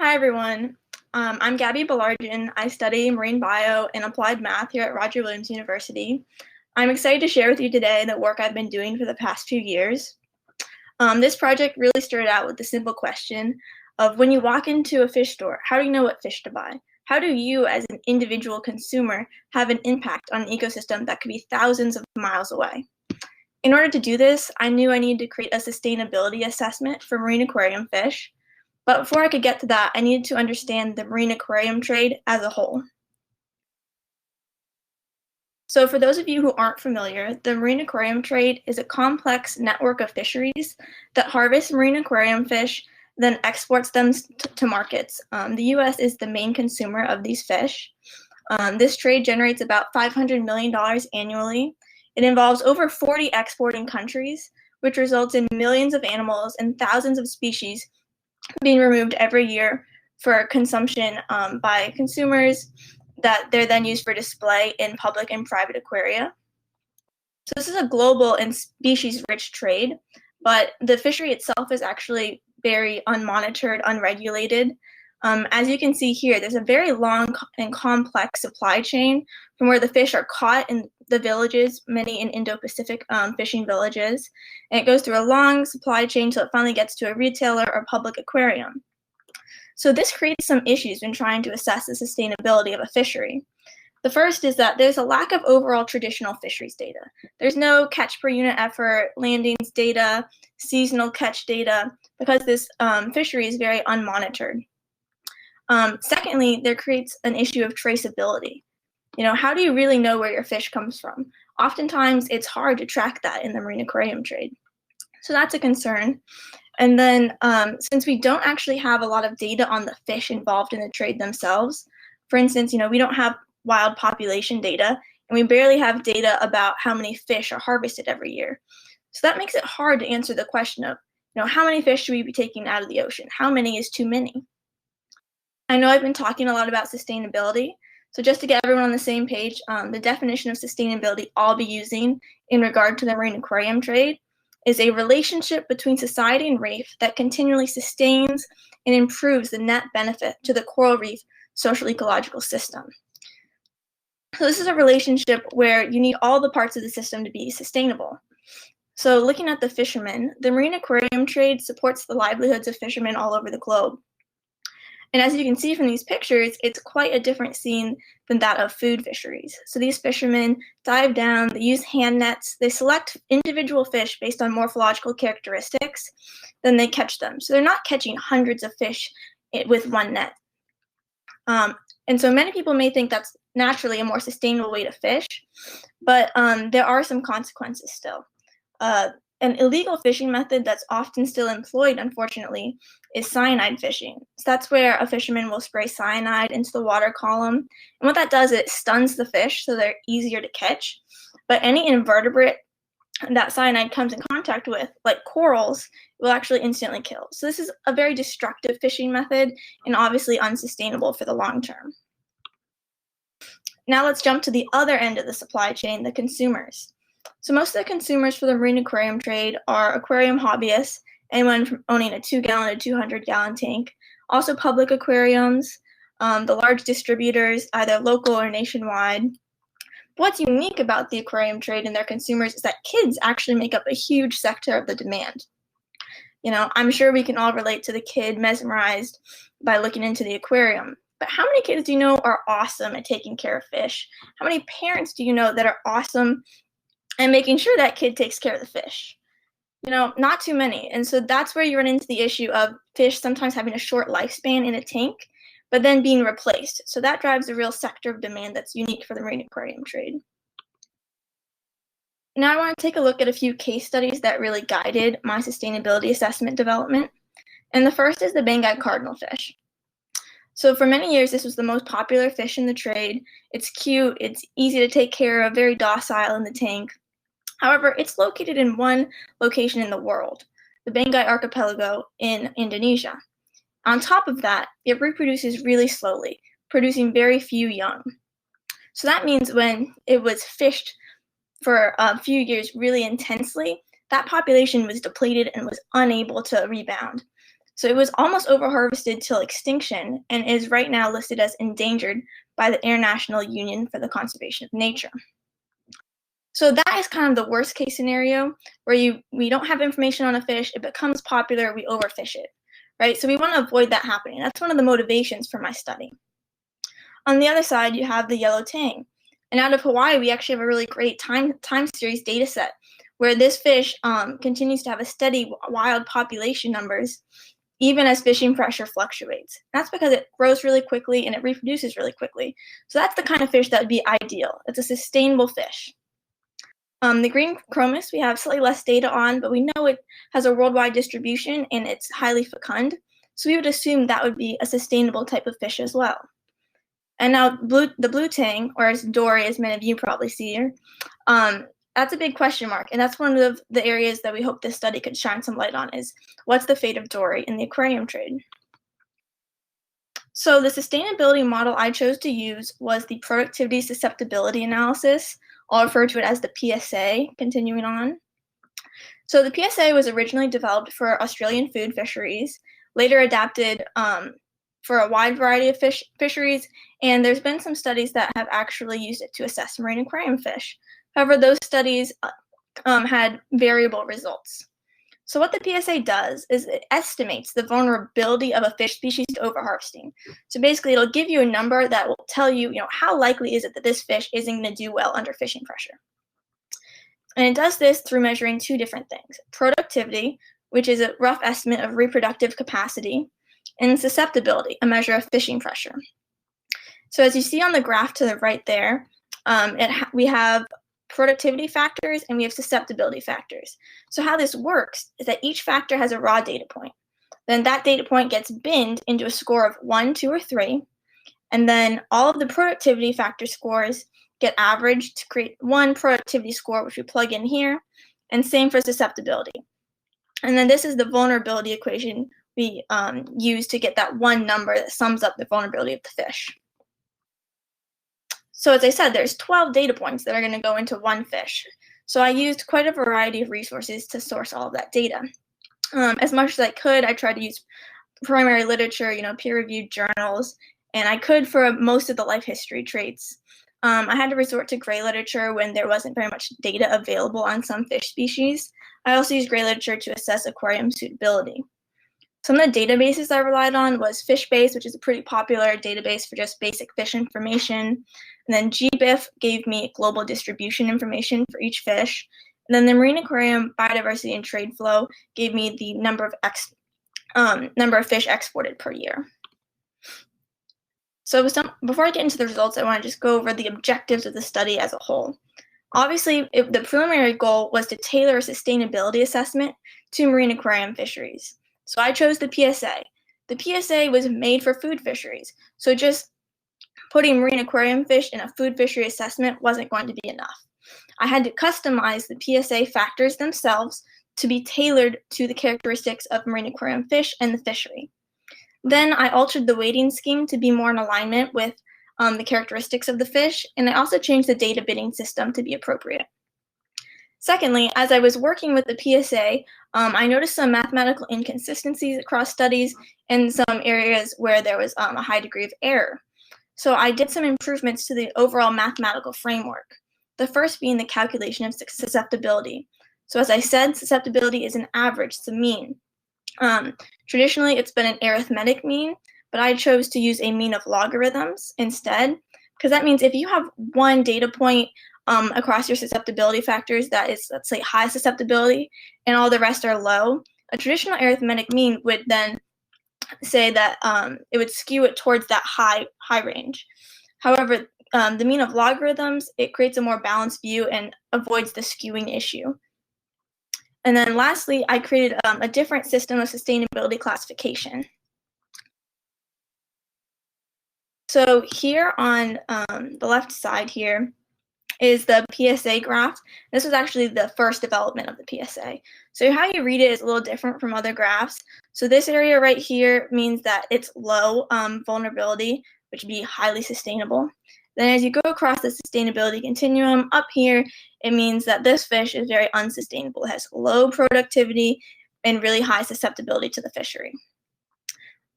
Hi, everyone. I'm Gabbie Baillargeon. I study marine bio and applied math here at RWU University. I'm excited to share with you today the work I've been doing for the past few years. This project really started out with the simple question of when you walk into a fish store, how do you know what fish to buy? How do you, as an individual consumer, have an impact on an ecosystem that could be thousands of miles away? In order to do this, I knew I needed to create a sustainability assessment for marine aquarium fish. But before I could get to that, I needed to understand the marine aquarium trade as a whole. So for those of you who aren't familiar, the marine aquarium trade is a complex network of fisheries that harvest marine aquarium fish, then exports them to markets. The US is the main consumer of these fish. This trade generates about $500 million annually. It involves over 40 exporting countries, which results in millions of animals and thousands of species being removed every year for consumption by consumers that they're then used for display in public and private aquaria. So this is a global and species-rich trade, but the fishery itself is actually very unmonitored, unregulated. As you can see here, there's a very long and complex supply chain from where the fish are caught in the villages, many in Indo-Pacific fishing villages, and it goes through a long supply chain till it finally gets to a retailer or public aquarium. So this creates some issues when trying to assess the sustainability of a fishery. The first is that there's a lack of overall traditional fisheries data. There's no catch per unit effort, landings data, seasonal catch data, because this fishery is very unmonitored. Secondly, there creates an issue of traceability. How do you really know where your fish comes from? Oftentimes, it's hard to track that in the marine aquarium trade. So that's a concern. And then since we don't actually have a lot of data on the fish involved in the trade themselves, for instance, we don't have wild population data, and we barely have data about how many fish are harvested every year. So that makes it hard to answer the question of, how many fish should we be taking out of the ocean? How many is too many? I know I've been talking a lot about sustainability, so just to get everyone on the same page, the definition of sustainability I'll be using in regard to the marine aquarium trade is a relationship between society and reef that continually sustains and improves the net benefit to the coral reef social ecological system. So this is a relationship where you need all the parts of the system to be sustainable. So looking at the fishermen, the marine aquarium trade supports the livelihoods of fishermen all over the globe. And as you can see from these pictures, it's quite a different scene than that of food fisheries. So these fishermen dive down, they use hand nets, they select individual fish based on morphological characteristics, then they catch them. So they're not catching hundreds of fish with one net. And so many people may think that's naturally a more sustainable way to fish, but there are some consequences still. An illegal fishing method that's often still employed, unfortunately, is cyanide fishing. So that's where a fisherman will spray cyanide into the water column. And what that does, it stuns the fish so they're easier to catch. But any invertebrate that cyanide comes in contact with, like corals, will actually instantly kill. So this is a very destructive fishing method and obviously unsustainable for the long term. Now let's jump to the other end of the supply chain, the consumers. So most of the consumers for the marine aquarium trade are aquarium hobbyists, anyone from owning a 2-gallon to 200-gallon tank, also public aquariums, the large distributors, either local or nationwide. What's unique about the aquarium trade and their consumers is that kids actually make up a huge sector of the demand. I'm sure we can all relate to the kid mesmerized by looking into the aquarium. But how many kids do you know are awesome at taking care of fish? How many parents do you know that are awesome and making sure that kid takes care of the fish? Not too many. And so that's where you run into the issue of fish sometimes having a short lifespan in a tank, but then being replaced. So that drives a real sector of demand that's unique for the marine aquarium trade. Now I want to take a look at a few case studies that really guided my sustainability assessment development. And the first is the Banggai cardinal fish. So for many years, this was the most popular fish in the trade. It's cute, it's easy to take care of, very docile in the tank. However, it's located in one location in the world, the Banggai archipelago in Indonesia. On top of that, it reproduces really slowly, producing very few young. So that means when it was fished for a few years really intensely, that population was depleted and was unable to rebound. So it was almost overharvested till extinction and is right now listed as endangered by the International Union for the Conservation of Nature. So that is kind of the worst case scenario where we don't have information on a fish, it becomes popular, we overfish it, right? So we want to avoid that happening. That's one of the motivations for my study. On the other side, you have the yellow tang. And out of Hawaii, we actually have a really great time series data set where this fish continues to have a steady wild population numbers even as fishing pressure fluctuates. That's because it grows really quickly and it reproduces really quickly. So that's the kind of fish that would be ideal. It's a sustainable fish. The green chromis we have slightly less data on, but we know it has a worldwide distribution and it's highly fecund. So we would assume that would be a sustainable type of fish as well. And now the blue tang, or as dory, as many of you probably see here, that's a big question mark. And that's one of the areas that we hope this study could shine some light on is what's the fate of dory in the aquarium trade? So the sustainability model I chose to use was the productivity-susceptibility analysis. I'll refer to it as the PSA, continuing on. So the PSA was originally developed for Australian food fisheries, later adapted for a wide variety of fisheries, and there's been some studies that have actually used it to assess marine aquarium fish. However, those studies had variable results. So what the PSA does is it estimates the vulnerability of a fish species to overharvesting. So basically, it'll give you a number that will tell you, how likely is it that this fish isn't going to do well under fishing pressure. And it does this through measuring two different things: productivity, which is a rough estimate of reproductive capacity, and susceptibility, a measure of fishing pressure. So as you see on the graph to the right there, we have productivity factors and we have susceptibility factors. So how this works is that each factor has a raw data point. Then that data point gets binned into a score of 1, 2, or 3, and then all of the productivity factor scores get averaged to create one productivity score, which we plug in here, and same for susceptibility. And then this is the vulnerability equation we use to get that one number that sums up the vulnerability of the fish. So as I said, there's 12 data points that are going to go into one fish. So I used quite a variety of resources to source all of that data. As much as I could, I tried to use primary literature, peer-reviewed journals, and I could for most of the life history traits. I had to resort to gray literature when there wasn't very much data available on some fish species. I also used gray literature to assess aquarium suitability. Some of the databases I relied on was FishBase, which is a pretty popular database for just basic fish information. And then GBIF gave me global distribution information for each fish. And then the Marine Aquarium Biodiversity and Trade Flow gave me the number of fish exported per year. So before I get into the results, I want to just go over the objectives of the study as a whole. Obviously, the preliminary goal was to tailor a sustainability assessment to marine aquarium fisheries. So I chose the PSA. The PSA was made for food fisheries, so just putting marine aquarium fish in a food fishery assessment wasn't going to be enough. I had to customize the PSA factors themselves to be tailored to the characteristics of marine aquarium fish and the fishery. Then I altered the weighting scheme to be more in alignment with the characteristics of the fish, and I also changed the data bidding system to be appropriate. Secondly, as I was working with the PSA, I noticed some mathematical inconsistencies across studies and some areas where there was a high degree of error. So I did some improvements to the overall mathematical framework, the first being the calculation of susceptibility. So as I said, susceptibility is an average, it's a mean. Traditionally, it's been an arithmetic mean, but I chose to use a mean of logarithms instead, because that means if you have one data point across your susceptibility factors that is, let's say, high susceptibility, and all the rest are low, a traditional arithmetic mean would then say that it would skew it towards that high range. However, the mean of logarithms, it creates a more balanced view and avoids the skewing issue. And then lastly, I created a different system of sustainability classification. So here on the left side here is the PSA graph. This was actually the first development of the PSA. So how you read it is a little different from other graphs. So this area right here means that it's low vulnerability, which would be highly sustainable. Then as you go across the sustainability continuum, up here, it means that this fish is very unsustainable. It has low productivity and really high susceptibility to the fishery.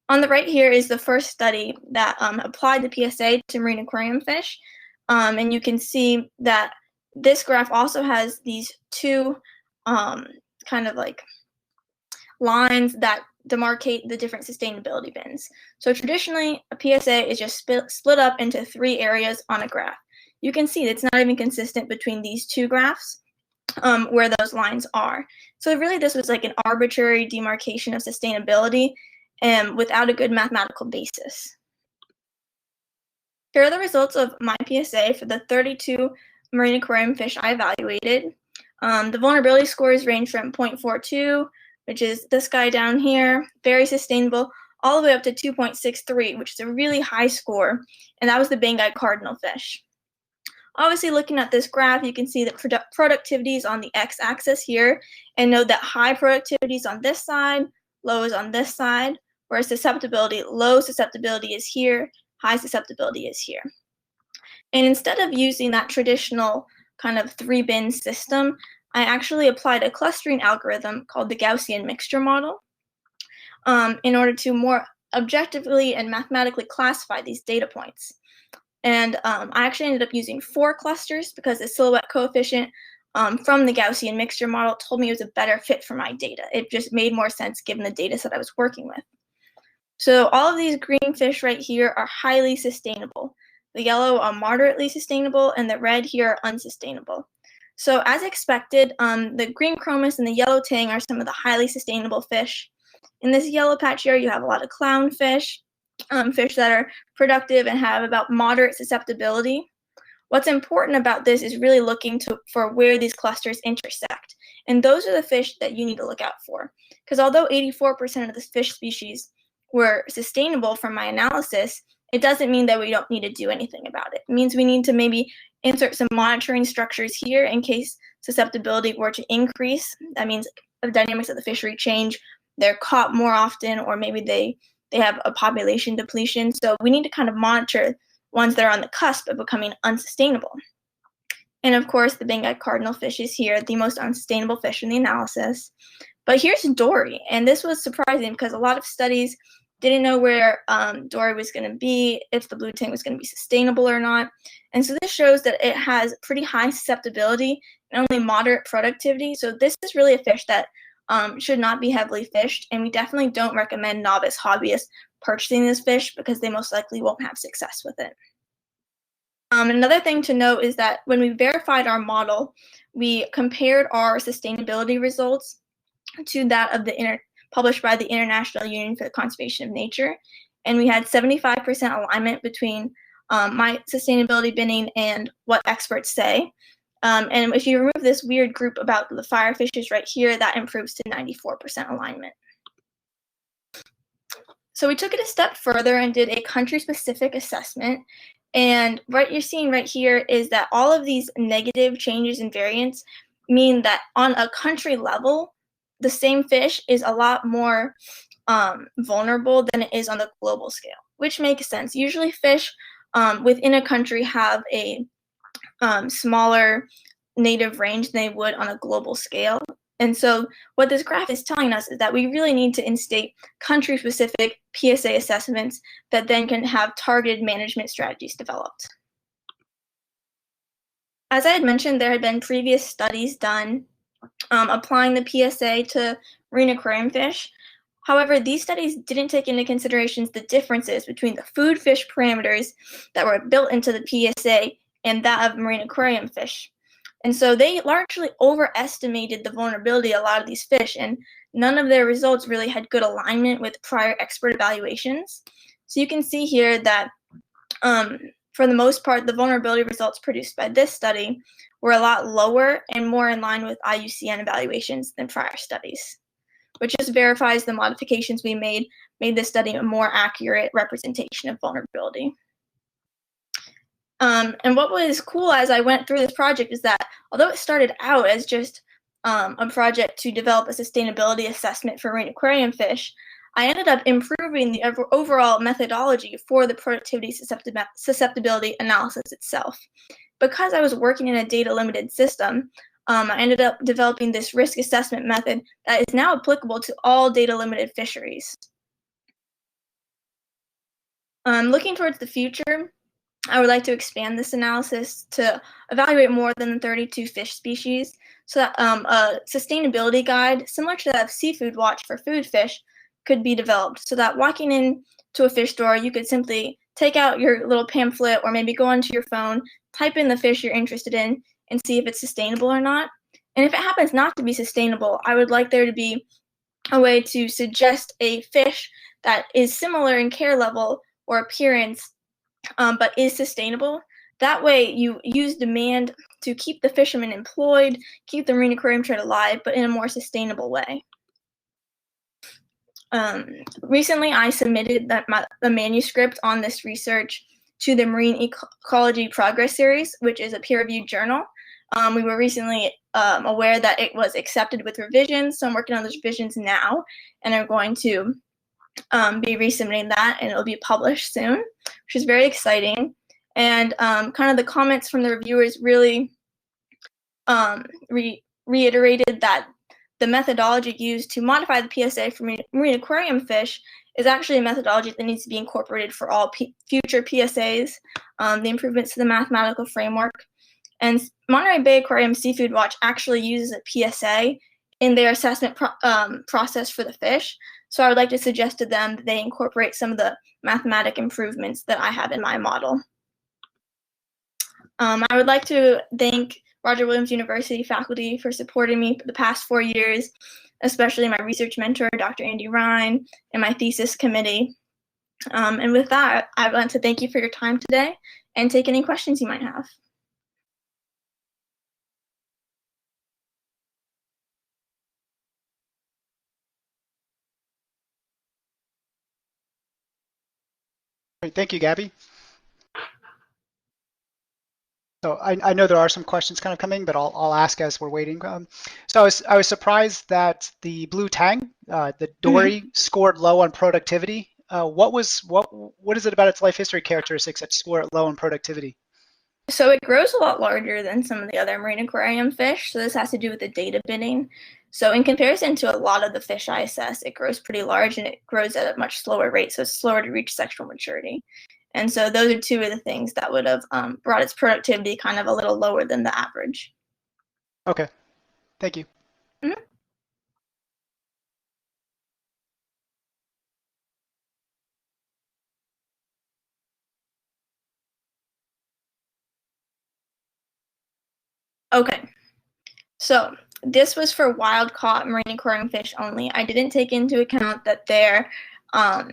On the right here is the first study that applied the PSA to marine aquarium fish. And you can see that this graph also has these two kind of like lines that demarcate the different sustainability bins. So traditionally, a PSA is just split up into 3 areas on a graph. You can see it's not even consistent between these 2 graphs where those lines are. So really this was like an arbitrary demarcation of sustainability without a good mathematical basis. Here are the results of my PSA for the 32 marine aquarium fish I evaluated. The vulnerability scores range from 0.42, which is this guy down here, very sustainable, all the way up to 2.63, which is a really high score, and that was the Banggai cardinal fish. Obviously, looking at this graph, you can see that productivity is on the x-axis here, and note that high productivity is on this side, low is on this side, whereas susceptibility, low susceptibility is here, high susceptibility is here. And instead of using that traditional kind of 3-bin system, I actually applied a clustering algorithm called the Gaussian mixture model in order to more objectively and mathematically classify these data points. And I actually ended up using 4 clusters because the silhouette coefficient from the Gaussian mixture model told me it was a better fit for my data. It just made more sense given the data set I was working with. So all of these green fish right here are highly sustainable. The yellow are moderately sustainable, and the red here are unsustainable. So as expected, the green chromis and the yellow tang are some of the highly sustainable fish. In this yellow patch here, you have a lot of clownfish, fish that are productive and have about moderate susceptibility. What's important about this is really looking for where these clusters intersect. And those are the fish that you need to look out for. Because although 84% of the fish species were sustainable from my analysis, it doesn't mean that we don't need to do anything about it. It means we need to maybe insert some monitoring structures here in case susceptibility were to increase. That means the dynamics of the fishery change, they're caught more often, or maybe they have a population depletion. So we need to kind of monitor ones that are on the cusp of becoming unsustainable. And of course, the Banggai cardinal fish is here, the most unsustainable fish in the analysis. But here's dory, and this was surprising because a lot of studies didn't know where dory was going to be, if the blue tang was going to be sustainable or not. And so this shows that it has pretty high susceptibility and only moderate productivity. So this is really a fish that should not be heavily fished, and we definitely don't recommend novice hobbyists purchasing this fish because they most likely won't have success with it. Another thing to note is that when we verified our model, we compared our sustainability results to that of the published by the International Union for the Conservation of Nature, and we had 75% alignment between my sustainability binning and what experts say. And if you remove this weird group about the firefishes right here, that improves to 94% alignment. So we took it a step further and did a country-specific assessment. And what you're seeing right here is that all of these negative changes in variance mean that on a country level, the same fish is a lot more vulnerable than it is on the global scale, which makes sense. Usually fish within a country have a smaller native range than they would on a global scale. And so what this graph is telling us is that we really need to instate country-specific PSA assessments that then can have targeted management strategies developed. As I had mentioned, there had been previous studies done applying the PSA to marine aquarium fish. However, these studies didn't take into consideration the differences between the food fish parameters that were built into the PSA and that of marine aquarium fish. And so they largely overestimated the vulnerability of a lot of these fish, and none of their results really had good alignment with prior expert evaluations. So you can see here that for the most part, the vulnerability results produced by this study were a lot lower and more in line with IUCN evaluations than prior studies, which just verifies the modifications we made this study a more accurate representation of vulnerability. And what was cool as I went through this project is that although it started out as just a project to develop a sustainability assessment for marine aquarium fish, I ended up improving the overall methodology for the productivity-susceptibility analysis itself. Because I was working in a data-limited system, I ended up developing this risk assessment method that is now applicable to all data-limited fisheries. Looking towards the future, I would like to expand this analysis to evaluate more than 32 fish species, so that a sustainability guide similar to that of Seafood Watch for food fish could be developed, so that walking into a fish store, you could simply take out your little pamphlet or maybe go onto your phone, type in the fish you're interested in, and see if it's sustainable or not. And if it happens not to be sustainable, I would like there to be a way to suggest a fish that is similar in care level or appearance, but is sustainable. That way you use demand to keep the fishermen employed, keep the marine aquarium trade alive, but in a more sustainable way. Recently, I submitted the manuscript on this research to the Marine Ecology Progress Series, which is a peer-reviewed journal. We were recently aware that it was accepted with revisions, so I'm working on those revisions now, and I'm going to be resubmitting that, and it'll be published soon, which is very exciting. And kind of the comments from the reviewers really reiterated that the methodology used to modify the PSA for marine aquarium fish is actually a methodology that needs to be incorporated for all future PSAs, the improvements to the mathematical framework. And Monterey Bay Aquarium Seafood Watch actually uses a PSA in their assessment process for the fish. So I would like to suggest to them that they incorporate some of the mathematic improvements that I have in my model. I would like to thank Roger Williams University faculty for supporting me for the past 4 years, especially my research mentor, Dr. Andy Ryan, and my thesis committee. And with that, I want to thank you for your time today and take any questions you might have. Great, thank you, Gabby. So I know there are some questions kind of coming, but I'll ask as we're waiting. So I was surprised that the blue tang, the dory, scored low on productivity. What is it about its life history characteristics that score it low on productivity? So it grows a lot larger than some of the other marine aquarium fish. So this has to do with the data binning. So in comparison to a lot of the fish I assess, it grows pretty large and it grows at a much slower rate. So it's slower to reach sexual maturity. And so those are two of the things that would have brought its productivity kind of a little lower than the average. Okay, thank you. Mm-hmm. Okay, so this was for wild-caught marine aquarium fish only. I didn't take into account that there are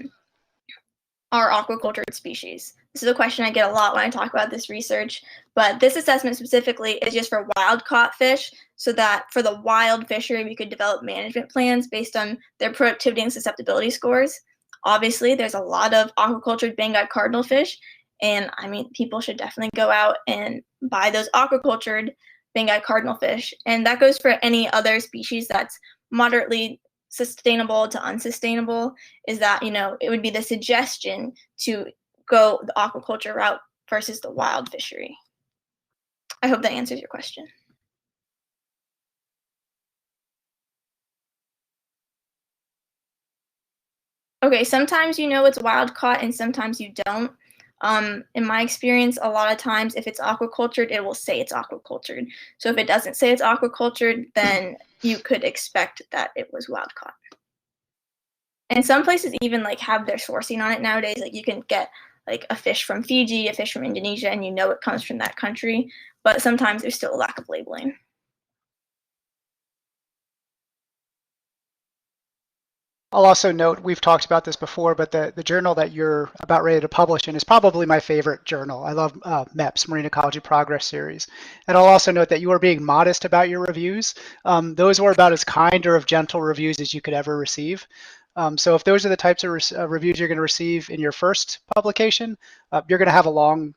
aquacultured species. This is a question I get a lot when I talk about this research, but this assessment specifically is just for wild-caught fish, so that for the wild fishery, we could develop management plans based on their productivity and susceptibility scores. Obviously, there's a lot of aquacultured Banggai cardinal fish, and I mean, people should definitely go out and buy those aquacultured Banggai cardinal fish, and that goes for any other species that's moderately sustainable to unsustainable. Is that, you know, it would be the suggestion to go the aquaculture route versus the wild fishery. I hope that answers your question. Okay, sometimes you know it's wild caught and sometimes you don't. In my experience, a lot of times if it's aquacultured, it will say it's aquacultured. So if it doesn't say it's aquacultured, then you could expect that it was wild caught. And some places even like have their sourcing on it nowadays. Like you can get like a fish from Fiji, a fish from Indonesia, and you know it comes from that country. But sometimes there's still a lack of labeling. I'll also note, we've talked about this before, but the journal that you're about ready to publish in is probably my favorite journal. I love MEPS, Marine Ecology Progress Series. And I'll also note that you are being modest about your reviews. Those were about as kind or of gentle reviews as you could ever receive. So if those are the types of reviews you're going to receive in your first publication, you're going to have a long,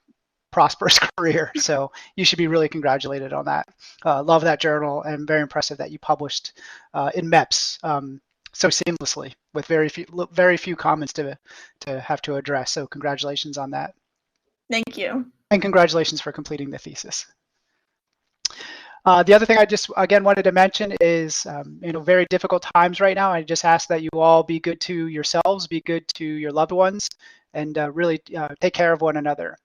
prosperous career. So you should be really congratulated on that. Love that journal, and very impressive that you published in MEPS so seamlessly with very few comments to have to address. So congratulations on that. Thank you. And congratulations for completing the thesis. The other thing I just, again, wanted to mention is, very difficult times right now. I just ask that you all be good to yourselves, be good to your loved ones, and really take care of one another.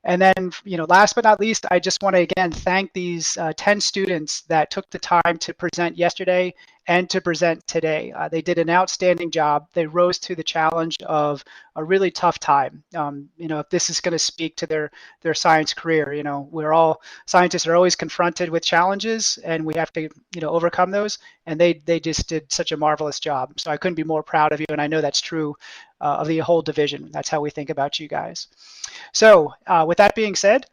And then, last but not least, I just want to again thank these 10 students that took the time to present yesterday and to present today. They did an outstanding job. They rose to the challenge of a really tough time. If this is going to speak to their science career, scientists are always confronted with challenges, and we have to, overcome those. And they just did such a marvelous job. So I couldn't be more proud of you, and I know that's true of the whole division. That's how we think about you guys. So with that being said,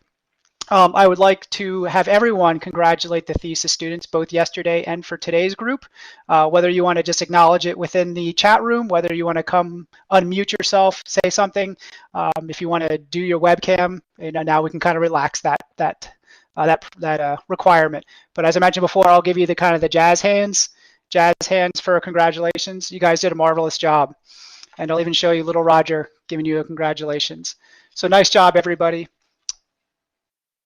I would like to have everyone congratulate the thesis students both yesterday and for today's group. Whether you want to just acknowledge it within the chat room, whether you want to come unmute yourself, say something, if you want to do your webcam, now we can kind of relax that requirement. But as I mentioned before, I'll give you the kind of the jazz hands for congratulations. You guys did a marvelous job. And I'll even show you little Roger giving you a congratulations. So nice job, everybody.